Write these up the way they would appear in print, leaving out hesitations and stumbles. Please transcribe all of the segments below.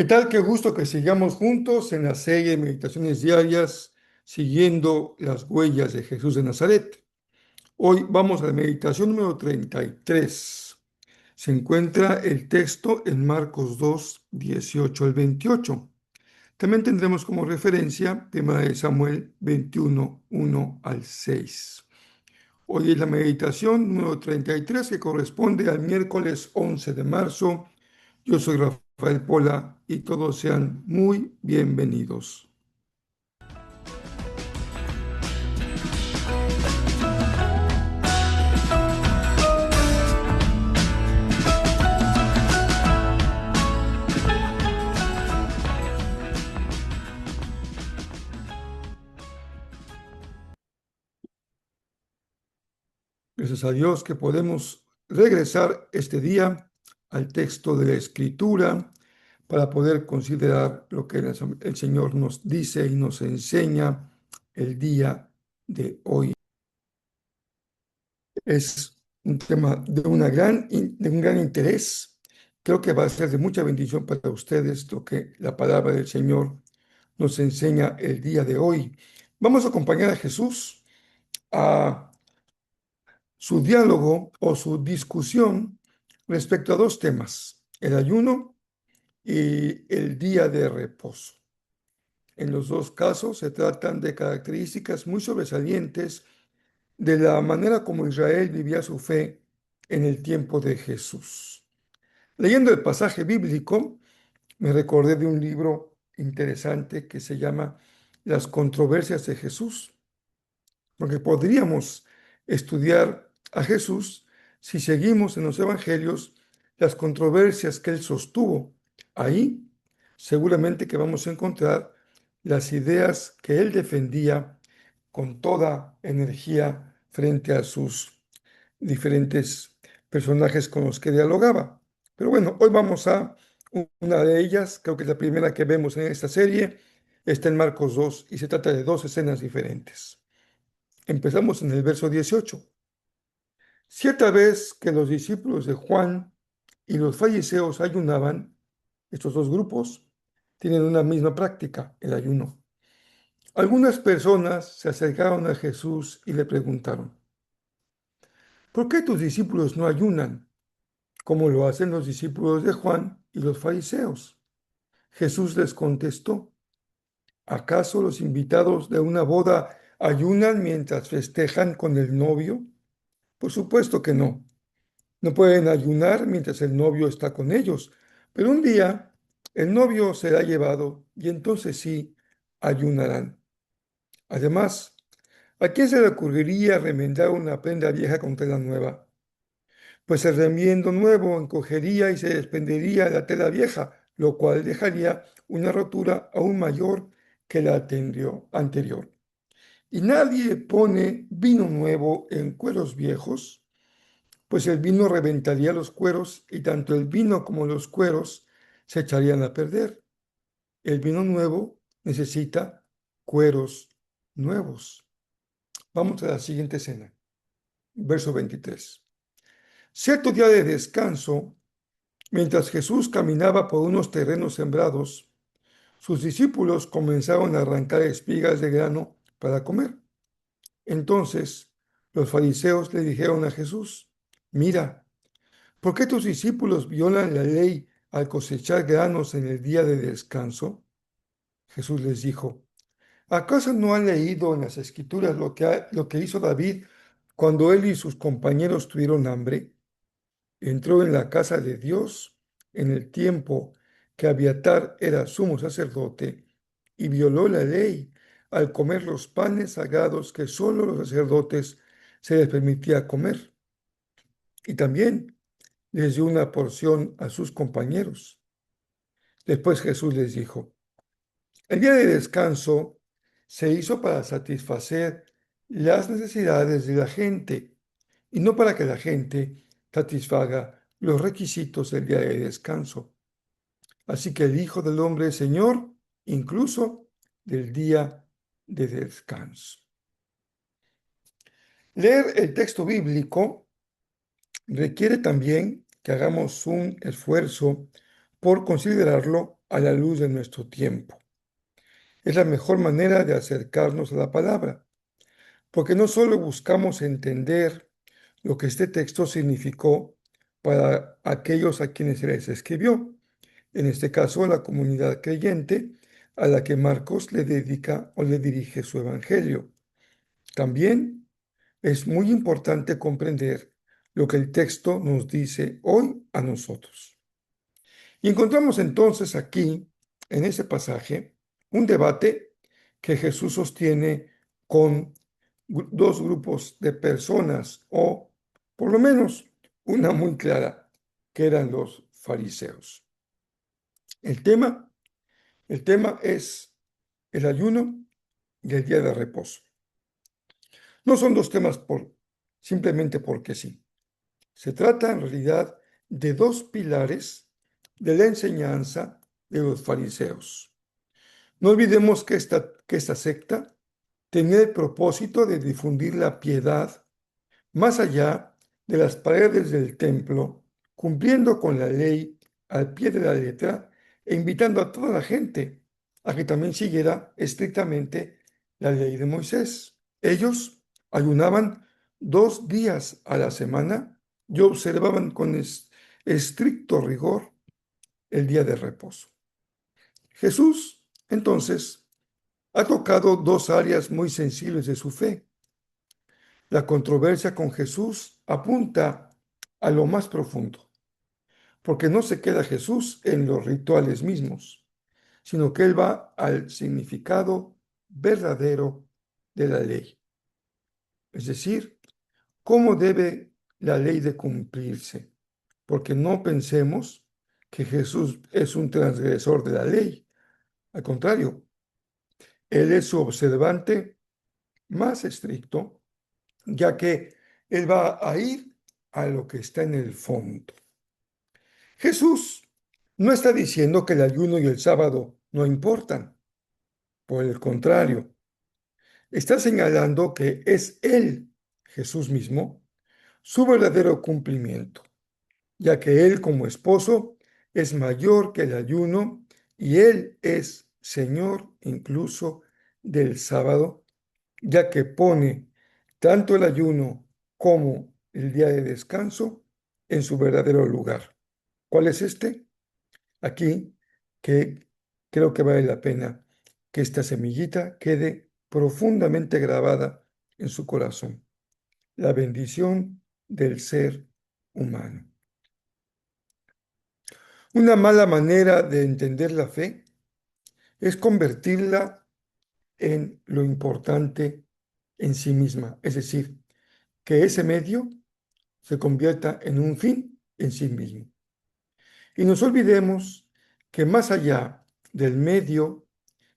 ¿Qué tal? Qué gusto que sigamos juntos en la serie de meditaciones diarias siguiendo las huellas de Jesús de Nazaret. Hoy vamos a la meditación número 33. Se encuentra el texto en Marcos 2, 18 al 28. También tendremos como referencia 1 de Samuel 21, 1 al 6. Hoy es la meditación número 33 que corresponde al miércoles 11 de marzo. Yo soy Rafael Pola y todos sean muy bienvenidos. Gracias a Dios que podemos regresar este día al texto de la Escritura para poder considerar lo que el Señor nos dice y nos enseña el día de hoy. Es un tema de un gran interés. Creo que va a ser de mucha bendición para ustedes lo que la palabra del Señor nos enseña el día de hoy. Vamos a acompañar a Jesús a su diálogo o su discusión respecto a dos temas, el ayuno y el día de reposo. En los dos casos se tratan de características muy sobresalientes de la manera como Israel vivía su fe en el tiempo de Jesús. Leyendo el pasaje bíblico, me recordé de un libro interesante que se llama Las controversias de Jesús, porque podríamos estudiar a Jesús si seguimos en los evangelios las controversias que él sostuvo. Ahí seguramente que vamos a encontrar las ideas que él defendía con toda energía frente a sus diferentes personajes con los que dialogaba. Pero bueno, hoy vamos a una de ellas, creo que es la primera que vemos en esta serie, está en Marcos 2 y se trata de dos escenas diferentes. Empezamos en el verso 18. Cierta vez que los discípulos de Juan y los fariseos ayunaban, estos dos grupos tienen una misma práctica, el ayuno. Algunas personas se acercaron a Jesús y le preguntaron, ¿por qué tus discípulos no ayunan, como lo hacen los discípulos de Juan y los fariseos? Jesús les contestó, ¿acaso los invitados de una boda ayunan mientras festejan con el novio? Por supuesto que no. No pueden ayunar mientras el novio está con ellos, pero un día el novio será llevado y entonces sí ayunarán. Además, ¿a quién se le ocurriría remendar una prenda vieja con tela nueva? Pues el remiendo nuevo encogería y se desprendería la tela vieja, lo cual dejaría una rotura aún mayor que la anterior. Y nadie pone vino nuevo en cueros viejos, pues el vino reventaría los cueros y tanto el vino como los cueros se echarían a perder. El vino nuevo necesita cueros nuevos. Vamos a la siguiente escena, verso 23. Cierto día de descanso, mientras Jesús caminaba por unos terrenos sembrados, sus discípulos comenzaron a arrancar espigas de grano para comer. Entonces los fariseos le dijeron a Jesús, mira, ¿por qué tus discípulos violan la ley al cosechar granos en el día de descanso? Jesús les dijo, ¿acaso no han leído en las Escrituras lo que hizo David cuando él y sus compañeros tuvieron hambre? Entró en la casa de Dios en el tiempo que Abiatar era sumo sacerdote y violó la ley al comer los panes sagrados que solo los sacerdotes se les permitía comer. Y también les dio una porción a sus compañeros. Después Jesús les dijo, el día de descanso se hizo para satisfacer las necesidades de la gente y no para que la gente satisfaga los requisitos del día de descanso. Así que el Hijo del Hombre es Señor incluso del día de descanso. Leer el texto bíblico requiere también que hagamos un esfuerzo por considerarlo a la luz de nuestro tiempo. Es la mejor manera de acercarnos a la palabra, porque no solo buscamos entender lo que este texto significó para aquellos a quienes se les escribió, en este caso a la comunidad creyente a la que Marcos le dedica o le dirige su evangelio. También es muy importante comprender lo que el texto nos dice hoy a nosotros. Y encontramos entonces aquí, en ese pasaje, un debate que Jesús sostiene con dos grupos de personas, o por lo menos una muy clara, que eran los fariseos. El tema, el tema es el ayuno y el día de reposo. No son dos temas simplemente porque sí. Se trata en realidad de dos pilares de la enseñanza de los fariseos. No olvidemos que esta secta tenía el propósito de difundir la piedad más allá de las paredes del templo, cumpliendo con la ley al pie de la letra e invitando a toda la gente a que también siguiera estrictamente la ley de Moisés. Ellos ayunaban 2 días a la semana y observaban con estricto rigor el día de reposo. Jesús, entonces, ha tocado dos áreas muy sensibles de su fe. La controversia con Jesús apunta a lo más profundo, porque no se queda Jesús en los rituales mismos, sino que él va al significado verdadero de la ley. Es decir, ¿cómo debe la ley de cumplirse? Porque no pensemos que Jesús es un transgresor de la ley. Al contrario, él es su observante más estricto, ya que él va a ir a lo que está en el fondo. Jesús no está diciendo que el ayuno y el sábado no importan. Por el contrario, está señalando que es Él, Jesús mismo, su verdadero cumplimiento, ya que Él como esposo es mayor que el ayuno y Él es Señor incluso del sábado, ya que pone tanto el ayuno como el día de descanso en su verdadero lugar. ¿Cuál es este? Aquí que creo que vale la pena que esta semillita quede profundamente grabada en su corazón. La bendición del ser humano. Una mala manera de entender la fe es convertirla en lo importante en sí misma, es decir, que ese medio se convierta en un fin en sí mismo. Y nos olvidemos que más allá del medio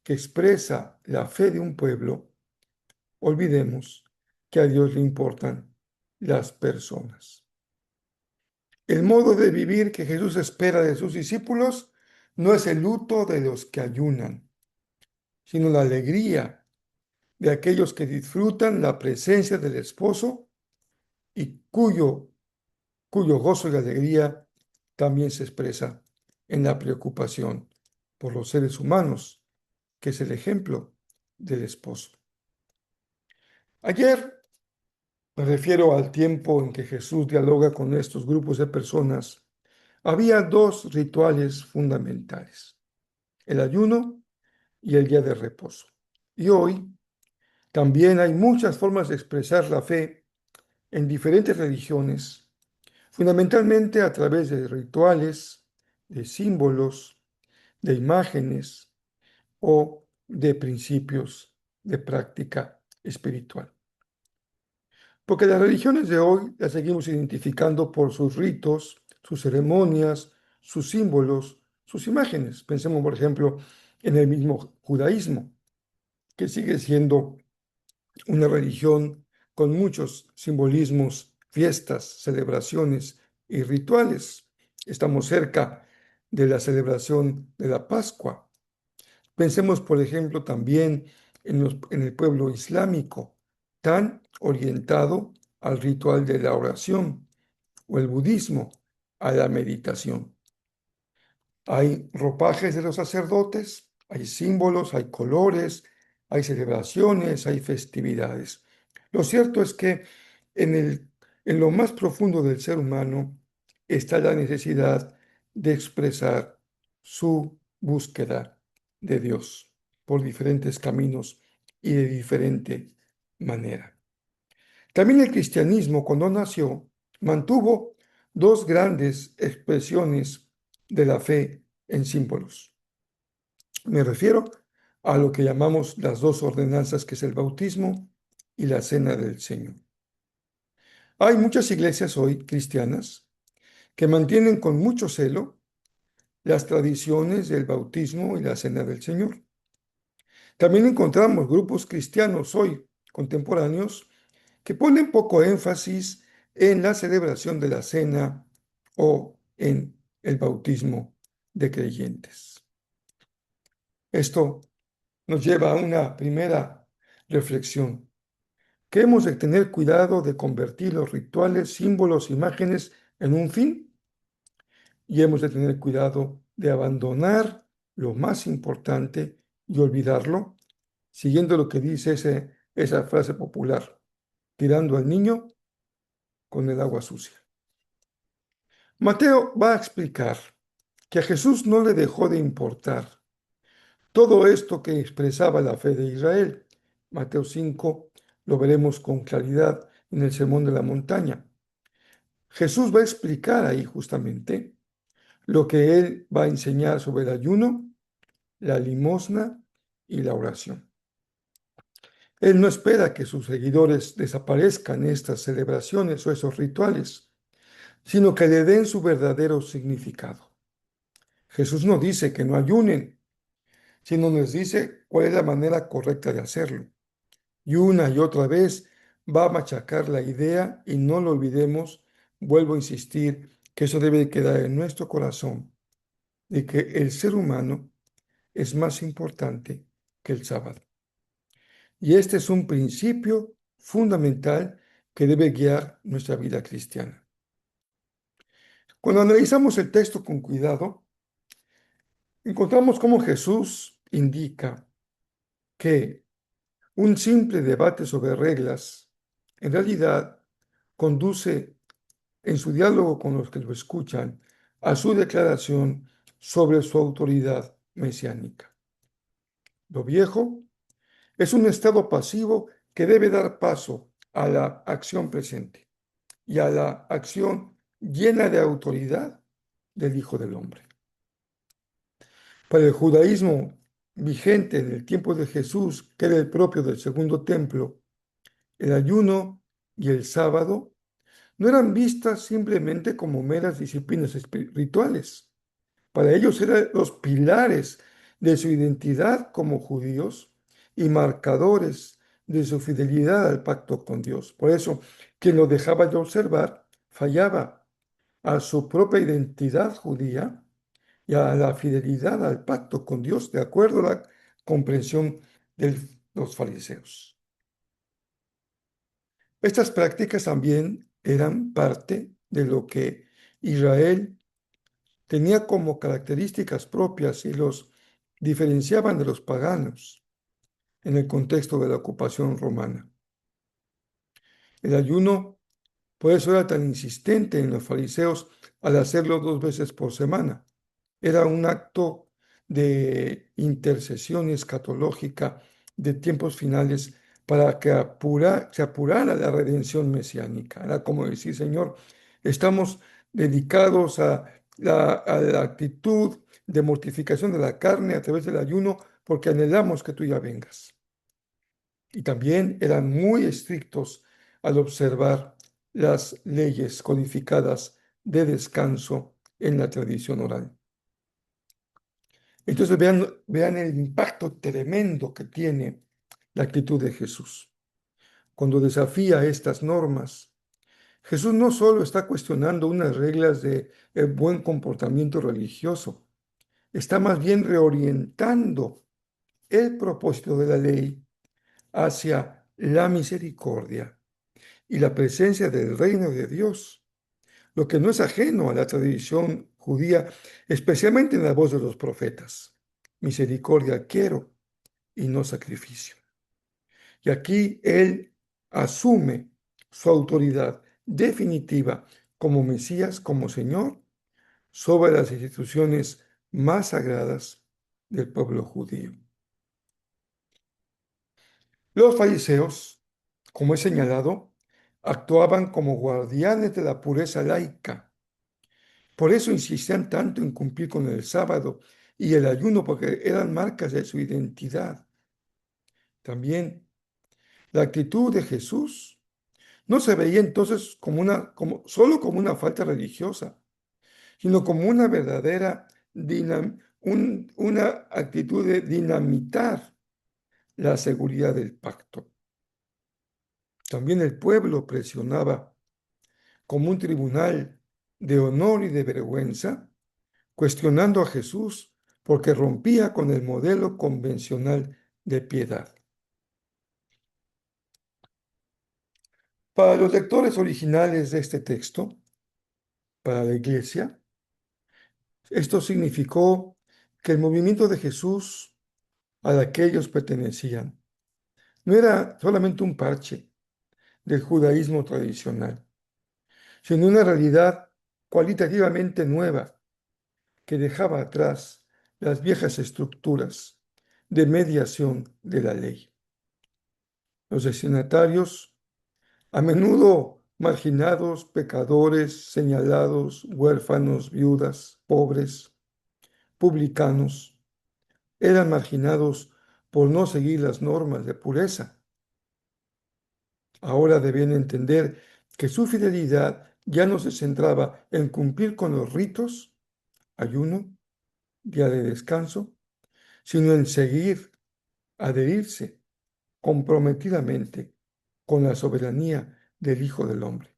que expresa la fe de un pueblo, olvidemos que a Dios le importan las personas. El modo de vivir que Jesús espera de sus discípulos no es el luto de los que ayunan, sino la alegría de aquellos que disfrutan la presencia del esposo y cuyo gozo y alegría también se expresa en la preocupación por los seres humanos, que es el ejemplo del esposo. Ayer, me refiero al tiempo en que Jesús dialoga con estos grupos de personas, había dos rituales fundamentales, el ayuno y el día de reposo. Y hoy también hay muchas formas de expresar la fe en diferentes religiones, fundamentalmente a través de rituales, de símbolos, de imágenes o de principios de práctica espiritual. Porque las religiones de hoy las seguimos identificando por sus ritos, sus ceremonias, sus símbolos, sus imágenes. Pensemos, por ejemplo, en el mismo judaísmo, que sigue siendo una religión con muchos simbolismos, fiestas, celebraciones y rituales. Estamos cerca de la celebración de la Pascua. Pensemos, por ejemplo, también en el pueblo islámico, tan orientado al ritual de la oración, o el budismo a la meditación. Hay ropajes de los sacerdotes, hay símbolos, hay colores, hay celebraciones, hay festividades. Lo cierto es que en en lo más profundo del ser humano está la necesidad de expresar su búsqueda de Dios por diferentes caminos y de diferente manera. También el cristianismo, cuando nació, mantuvo dos grandes expresiones de la fe en símbolos. Me refiero a lo que llamamos las dos ordenanzas, que es el bautismo y la cena del Señor. Hay muchas iglesias hoy cristianas que mantienen con mucho celo las tradiciones del bautismo y la cena del Señor. También encontramos grupos cristianos hoy contemporáneos que ponen poco énfasis en la celebración de la cena o en el bautismo de creyentes. Esto nos lleva a una primera reflexión, que hemos de tener cuidado de convertir los rituales, símbolos, imágenes en un fin, y hemos de tener cuidado de abandonar lo más importante y olvidarlo, siguiendo lo que dice esa frase popular, tirando al niño con el agua sucia. Mateo va a explicar que a Jesús no le dejó de importar todo esto que expresaba la fe de Israel. Mateo 5 lo veremos con claridad en el Sermón de la Montaña. Jesús va a explicar ahí justamente lo que él va a enseñar sobre el ayuno, la limosna y la oración. Él no espera que sus seguidores desaparezcan estas celebraciones o esos rituales, sino que le den su verdadero significado. Jesús no dice que no ayunen, sino nos dice cuál es la manera correcta de hacerlo. Y una y otra vez va a machacar la idea, y no lo olvidemos, vuelvo a insistir, que eso debe quedar en nuestro corazón, de que el ser humano es más importante que el sábado. Y este es un principio fundamental que debe guiar nuestra vida cristiana. Cuando analizamos el texto con cuidado, encontramos cómo Jesús indica que un simple debate sobre reglas en realidad conduce en su diálogo con los que lo escuchan a su declaración sobre su autoridad mesiánica. Lo viejo es un estado pasivo que debe dar paso a la acción presente y a la acción llena de autoridad del Hijo del Hombre. Para el judaísmo vigente en el tiempo de Jesús, que era el propio del segundo templo, el ayuno y el sábado no eran vistas simplemente como meras disciplinas espirituales. Para ellos eran los pilares de su identidad como judíos y marcadores de su fidelidad al pacto con Dios. Por eso, quien lo dejaba de observar fallaba a su propia identidad judía y a la fidelidad al pacto con Dios, de acuerdo a la comprensión de los fariseos. Estas prácticas también eran parte de lo que Israel tenía como características propias y los diferenciaban de los paganos en el contexto de la ocupación romana. El ayuno, por eso era tan insistente en los fariseos al hacerlo 2 veces por semana. Era un acto de intercesión escatológica de tiempos finales para que se apurara la redención mesiánica. Era como decir, Señor, estamos dedicados a la actitud de mortificación de la carne a través del ayuno porque anhelamos que tú ya vengas. Y también eran muy estrictos al observar las leyes codificadas de descanso en la tradición oral. Entonces vean el impacto tremendo que tiene la actitud de Jesús. Cuando desafía estas normas, Jesús no solo está cuestionando unas reglas de buen comportamiento religioso, está más bien reorientando el propósito de la ley hacia la misericordia y la presencia del reino de Dios, lo que no es ajeno a la tradición judía, especialmente en la voz de los profetas. Misericordia quiero y no sacrificio. Y aquí él asume su autoridad definitiva como Mesías, como Señor, sobre las instituciones más sagradas del pueblo judío. Los fariseos, como he señalado, actuaban como guardianes de la pureza laica. Por eso insistían tanto en cumplir con el sábado y el ayuno, porque eran marcas de su identidad. También la actitud de Jesús no se veía entonces solo como una falta religiosa, sino como una verdadera una actitud de dinamitar la seguridad del pacto. También el pueblo presionaba como un tribunal de honor y de vergüenza, cuestionando a Jesús porque rompía con el modelo convencional de piedad. Para los lectores originales de este texto, para la iglesia, esto significó que el movimiento de Jesús al que ellos pertenecían no era solamente un parche del judaísmo tradicional, sino una realidad cualitativamente nueva que dejaba atrás las viejas estructuras de mediación de la ley. Los destinatarios, a menudo marginados, pecadores, señalados, huérfanos, viudas, pobres, publicanos, eran marginados por no seguir las normas de pureza. Ahora debían entender que su fidelidad ya no se centraba en cumplir con los ritos, ayuno, día de descanso, sino en seguir, adherirse comprometidamente con la soberanía del Hijo del Hombre.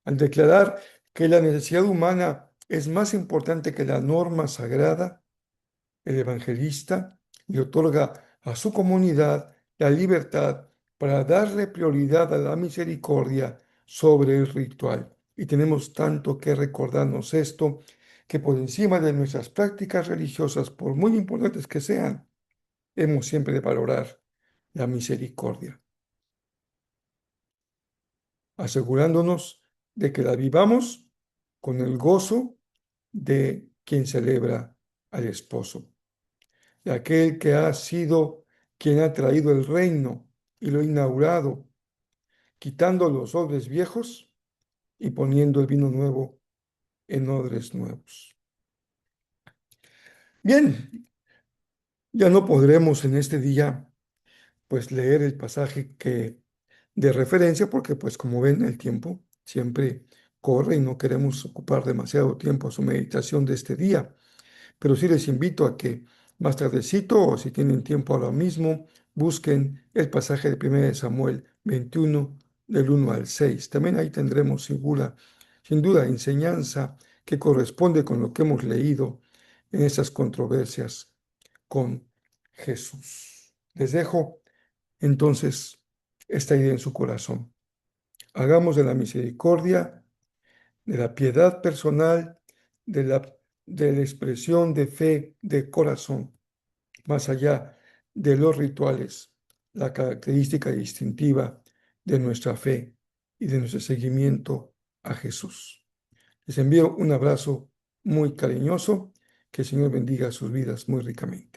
Al declarar que la necesidad humana es más importante que la norma sagrada, el evangelista le otorga a su comunidad la libertad para darle prioridad a la misericordia sobre el ritual. Y tenemos tanto que recordarnos esto, que por encima de nuestras prácticas religiosas, por muy importantes que sean, hemos siempre de valorar la misericordia, asegurándonos de que la vivamos con el gozo de quien celebra al esposo, de aquel que ha sido quien ha traído el reino y lo ha inaugurado, quitando los odres viejos y poniendo el vino nuevo en odres nuevos. Bien, ya no podremos en este día pues leer el pasaje que de referencia porque pues como ven el tiempo siempre corre y no queremos ocupar demasiado tiempo a su meditación de este día. Pero sí les invito a que más tardecito, o si tienen tiempo ahora mismo, busquen el pasaje de 1 Samuel 21, del 1 al 6. También ahí tendremos sin duda, enseñanza que corresponde con lo que hemos leído en esas controversias con Jesús. Les dejo entonces esta idea en su corazón. Hagamos de la misericordia, de la piedad personal, de la expresión de fe de corazón, más allá de los rituales, la característica distintiva de nuestra fe y de nuestro seguimiento a Jesús. Les envío un abrazo muy cariñoso, que el Señor bendiga sus vidas muy ricamente.